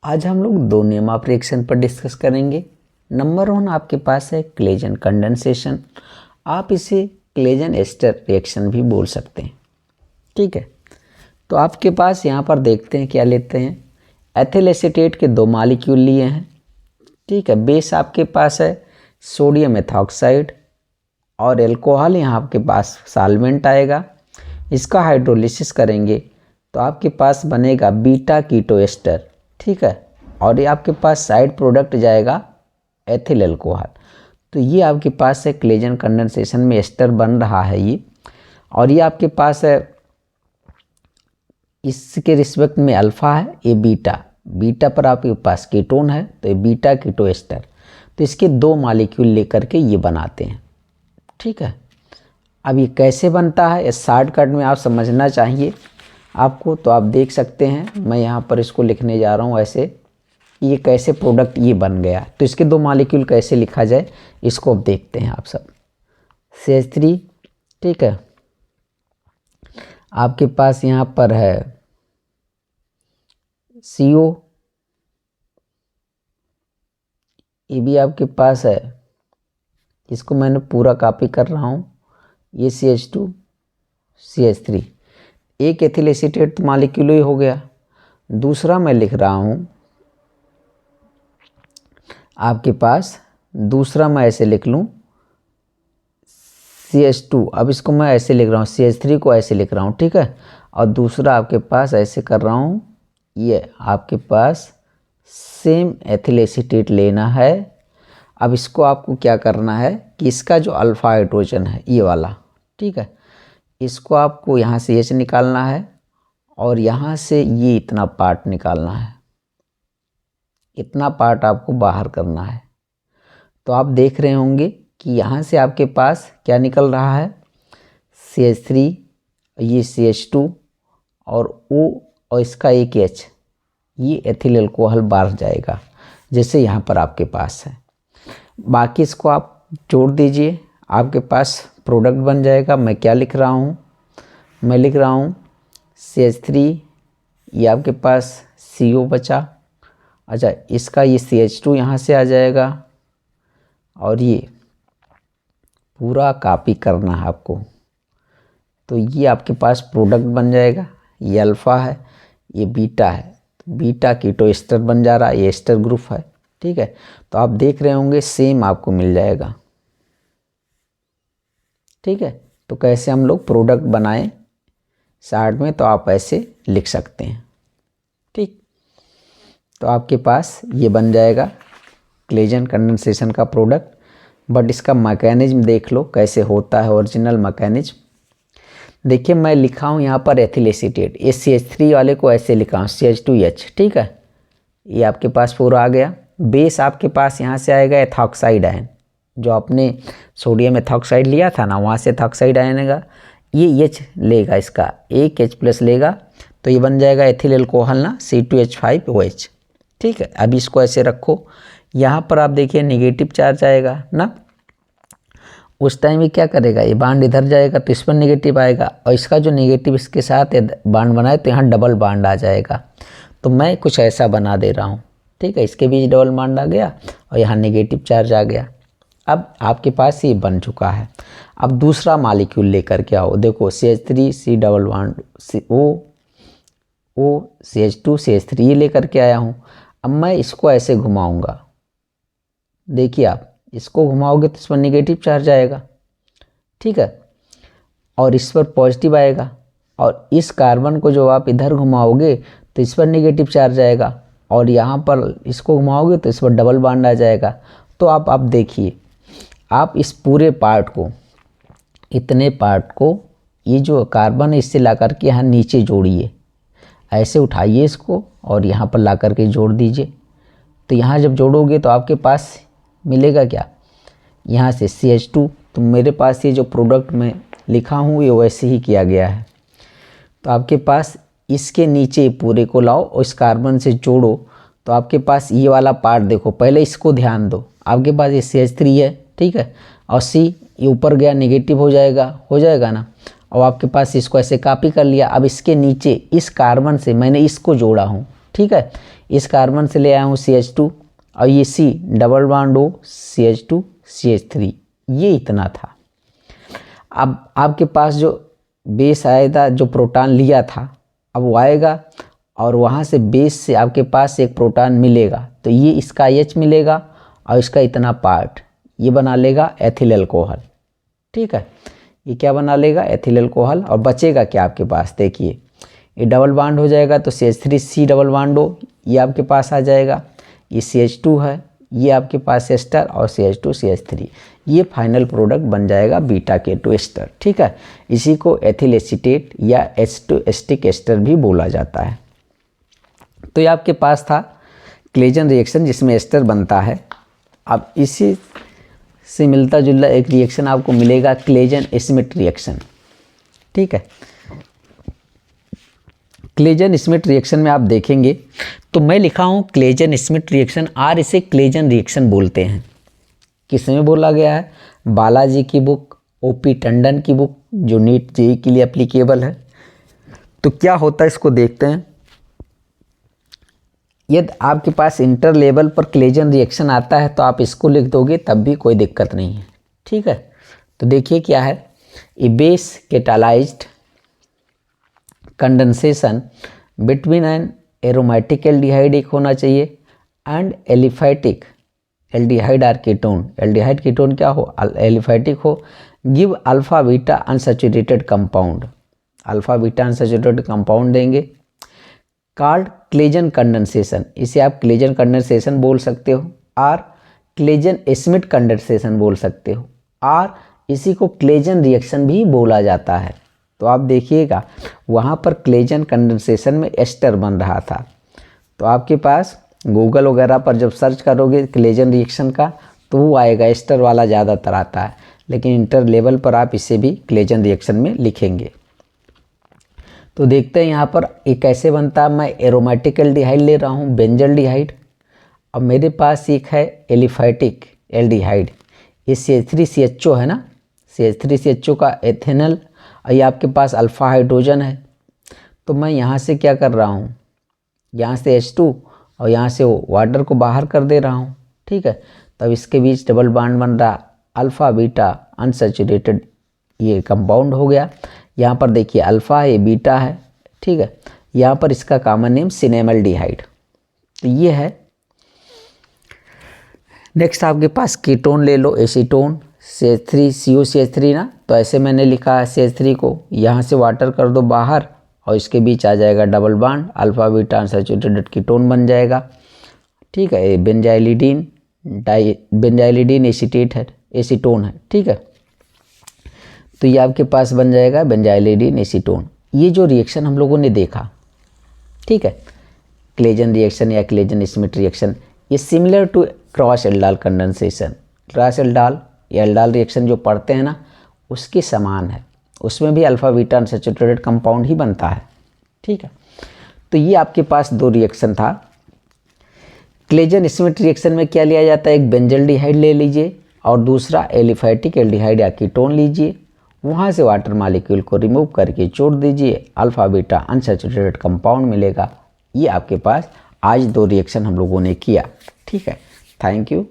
आज हम लोग दो नियम ऑफ रिएक्शन पर डिस्कस करेंगे। नंबर 1 आपके पास है क्लेजन कंडेंसेशन। आप इसे क्लेजन एस्टर रिएक्शन भी बोल सकते हैं। ठीक है, तो आपके पास यहाँ पर देखते हैं क्या लेते हैं। एथिल एसीटेट के दो मॉलिक्यूल लिए हैं। ठीक है, बेस आपके पास है सोडियम एथॉक्साइड और एल्कोहल यहाँ आपके पास सॉल्वेंट आएगा। इसका हाइड्रोलिसिस करेंगे तो आपके पास बनेगा बीटा कीटो एस्टर। ठीक है, और ये आपके पास साइड प्रोडक्ट जाएगा एथिल एल्कोहल। तो ये आपके पास है क्लेजन कंडेंसेशन में एस्टर बन रहा है ये। और ये आपके पास है, इसके रिस्पेक्ट में अल्फा है, ये बीटा पर आपके पास कीटोन है तो ये बीटा कीटो एस्टर। तो इसके दो मॉलिक्यूल लेकर के ये बनाते हैं। ठीक है, अब ये कैसे बनता है इस शॉर्टकट में आप समझना चाहिए आपको, तो आप देख सकते हैं। मैं यहाँ पर इसको लिखने जा रहा हूँ ऐसे, ये कैसे प्रोडक्ट ये बन गया। तो इसके दो मॉलिक्यूल कैसे लिखा जाए इसको अब देखते हैं आप सब। CH3, ठीक है, आपके पास यहाँ पर है CO, ये भी आपके पास है, इसको मैंने पूरा कॉपी कर रहा हूँ। ये CH2 CH3, एक एथिल एसीटेट मॉलिक्यूल ही हो गया। दूसरा मैं लिख रहा हूँ आपके पास, दूसरा मैं ऐसे लिख लूँ CH2। अब इसको मैं ऐसे लिख रहा हूँ, CH3 को ऐसे लिख रहा हूँ। ठीक है, और दूसरा आपके पास ऐसे कर रहा हूँ। ये आपके पास सेम एथिल एसीटेट लेना है। अब इसको आपको क्या करना है कि इसका जो अल्फा हाइड्रोजन है ये वाला, ठीक है, इसको आपको यहाँ से H निकालना है और यहाँ से ये इतना पार्ट निकालना है। इतना पार्ट आपको बाहर करना है। तो आप देख रहे होंगे कि यहाँ से आपके पास क्या निकल रहा है, CH3, ये CH2 और O और इसका एक H, ये एथिल अल्कोहल बाहर जाएगा जैसे यहाँ पर आपके पास है। बाकी इसको आप जोड़ दीजिए, आपके पास प्रोडक्ट बन जाएगा। मैं क्या लिख रहा हूँ, मैं लिख रहा हूँ CH3, ये आपके पास CO बचा। अच्छा, इसका ये CH2 यहाँ से आ जाएगा और ये पूरा कॉपी करना है आपको। तो ये आपके पास प्रोडक्ट बन जाएगा। ये अल्फ़ा है, ये बीटा है, बीटा कीटो एस्टर बन जा रहा है, ये एस्टर ग्रुप है। ठीक है, तो आप देख रहे होंगे सेम आपको मिल जाएगा। ठीक है, तो कैसे हम लोग प्रोडक्ट बनाएं शॉर्ट में, तो आप ऐसे लिख सकते हैं। ठीक, तो आपके पास ये बन जाएगा क्लेजन कंडेंसेशन का प्रोडक्ट। बट इसका मैकेनिज्म देख लो कैसे होता है, ओरिजिनल मैकेनिज्म। देखिए मैं लिखा हूँ यहाँ पर एथिल एसीटेट, ये CH3 वाले को ऐसे लिखा हूँ CH2H। ठीक है, ये आपके पास पूरा आ गया। बेस आपके पास यहाँ से आएगा एथॉक्साइड आयन, जो आपने सोडियम एथॉक्साइड लिया था ना, वहाँ से एथॉक्साइड आयन आएगा। ये H लेगा, इसका एक H+ लेगा तो ये बन जाएगा एथिल अल्कोहल ना, C2H5OH। ठीक है, अब इसको ऐसे रखो। यहाँ पर आप देखिए नेगेटिव चार्ज आएगा ना, उस टाइम ये क्या करेगा, ये बांड इधर जाएगा तो इस पर नेगेटिव आएगा, और इसका जो नेगेटिव इसके साथ बांड बनाए तो यहाँ डबल बांड आ जाएगा। तो मैं कुछ ऐसा बना दे रहा हूँ। ठीक है, इसके बीच डबल बांड आ गया और यहाँ नेगेटिव चार्ज आ गया। अब आपके पास ये बन चुका है। अब दूसरा मॉलिक्यूल लेकर के आओ। देखो CH3 C double bond O CH2 CH3 ये लेकर के आया हूँ। अब मैं इसको ऐसे घुमाऊँगा, देखिए आप इसको घुमाओगे तो इस पर नेगेटिव चार्ज आएगा। ठीक है, और इस पर पॉजिटिव आएगा, और इस कार्बन को जो आप इधर घुमाओगे तो इस पर नेगेटिव चार्ज आएगा, और यहाँ पर इसको घुमाओगे तो इस पर डबल बॉन्ड आ जाएगा। तो आप देखिए, आप इस पूरे पार्ट को, इतने पार्ट को, ये जो कार्बन है इससे ला करके यहाँ नीचे जोड़िए, ऐसे उठाइए इसको और यहाँ पर ला करके जोड़ दीजिए। तो यहाँ जब जोड़ोगे तो आपके पास मिलेगा क्या, यहाँ से CH2। तो मेरे पास ये जो प्रोडक्ट मैं लिखा हूँ ये वैसे ही किया गया है। तो आपके पास इसके नीचे पूरे को लाओ और इस कार्बन से जोड़ो, तो आपके पास ये वाला पार्ट देखो, पहले इसको ध्यान दो। आपके पास ये CH3 है, ठीक है, और C ये ऊपर गया नेगेटिव हो जाएगा ना, और आपके पास इसको ऐसे कॉपी कर लिया। अब इसके नीचे इस कार्बन से मैंने इसको जोड़ा हूँ। ठीक है, इस कार्बन से ले आया हूँ CH2 और ये C double bond O CH2 CH3, ये इतना था। अब आपके पास जो बेस आया था, जो प्रोटॉन लिया था, अब वो आएगा और वहाँ से बेस से आपके पास एक प्रोटॉन मिलेगा, तो ये इसका H मिलेगा और इसका इतना पार्ट ये बना लेगा एथिल अल्कोहल। ठीक है, ये क्या बना लेगा, एथिल अल्कोहल। और बचेगा क्या आपके पास, देखिए ये डबल बॉन्ड हो जाएगा तो CH3C डबल बॉन्ड O ये आपके पास आ जाएगा, ये CH2 है, ये आपके पास एस्टर और CH2 CH3, ये फाइनल प्रोडक्ट बन जाएगा बीटा K2 एस्टर। ठीक है, इसी को एथिल एसीटेट या H2 एस्टिक एस्टर भी बोला जाता है। तो ये आपके पास था क्लेजन रिएक्शन जिसमें एस्टर बनता है। अब इसी से मिलता जुलता एक रिएक्शन आपको मिलेगा क्लेजन स्मिथ रिएक्शन। ठीक है, क्लेजन स्मिथ रिएक्शन में आप देखेंगे तो मैं लिखा हूँ क्लेजन स्मिथ रिएक्शन, और इसे क्लेजन रिएक्शन बोलते हैं। किसमें बोला गया है, बालाजी की बुक, OP टंडन की बुक जो नीट JEE के लिए एप्लीकेबल है। तो क्या होता है इसको देखते हैं। यदि आपके पास इंटर लेवल पर क्लेजन रिएक्शन आता है तो आप इसको लिख दोगे तब भी कोई दिक्कत नहीं है। ठीक है, तो देखिए क्या है, a base catalysed condensation between an aromatic aldehyde एक होना चाहिए and aliphatic aldehyde or ketone. Aldehyde ketone क्या हो, एलिफैटिक हो, give alpha beta unsaturated compound, alpha beta unsaturated compound देंगे, कॉल्ड क्लेजन कंडेंसेशन। इसे आप क्लेजन कंडेंसेशन बोल सकते हो, और क्लेजन स्मिथ कंडेंसेशन बोल सकते हो, और इसी को क्लेजन रिएक्शन भी बोला जाता है। तो आप देखिएगा वहाँ पर क्लेजन कंडेंसेशन में एस्टर बन रहा था, तो आपके पास गूगल वगैरह पर जब सर्च करोगे क्लेजन रिएक्शन का तो वो आएगा, एस्टर वाला ज़्यादातर आता है, लेकिन इंटर लेवल पर आप इसे भी क्लेजन रिएक्शन में लिखेंगे। तो देखते हैं यहाँ पर ये कैसे बनता है। मैं एरोमेटिक एल्डिहाइड ले रहा हूँ, बेंजल्डिहाइड, और मेरे पास एक है एलिफैटिक एल्डिहाइड, ये CH3CHO है ना, CH3CHO का एथेनल, और ये आपके पास अल्फा हाइड्रोजन है। तो मैं यहाँ से क्या कर रहा हूँ, यहाँ से H2 और यहाँ से वाटर को बाहर कर दे रहा हूँ। ठीक है, तब इसके बीच डबल बॉन्ड बन रहा, अल्फ़ा बीटा अनसैचुरेटेड ये कंपाउंड हो गया। यहाँ पर देखिए अल्फ़ा है, ये बीटा है। ठीक है, यहाँ पर इसका कॉमन नेम सिनेमल्डिहाइड, तो ये है। नेक्स्ट आपके पास कीटोन ले लो, एसीटोन, CH3COCH3 ना, तो ऐसे मैंने लिखा है CH3 को, यहाँ से वाटर कर दो बाहर और इसके बीच आ जाएगा double bond, alpha beta unsaturated ketone बन जाएगा। ठीक है, ये बेंजाइलिडीन एसीटेट है, एसीटोन है। ठीक है, तो ये आपके पास बन जाएगा बेंजाइलिडीन एसीटोन। ये जो रिएक्शन हम लोगों ने देखा, ठीक है, क्लेजन रिएक्शन या क्लेजन स्मिथ रिएक्शन, ये similar to cross aldol condensation, cross aldol या एल्डाल रिएक्शन जो पढ़ते हैं ना उसके समान है, उसमें भी अल्फा बीटा अनसैचुरेटेड कंपाउंड ही बनता है। ठीक है, तो ये आपके पास दो रिएक्शन था। क्लेजन स्मिथ रिएक्शन में क्या लिया जाता है, एक बेंजल्डिहाइड ले लीजिए और दूसरा एलिफैटिक एल्डिहाइड या कीटोन लीजिए, वहाँ से वाटर मॉलिक्यूल को रिमूव करके जोड़ दीजिए, अल्फा बीटा अनसैचुरेटेड कंपाउंड मिलेगा। ये आपके पास आज दो रिएक्शन हम लोगों ने किया। ठीक है, थैंक यू।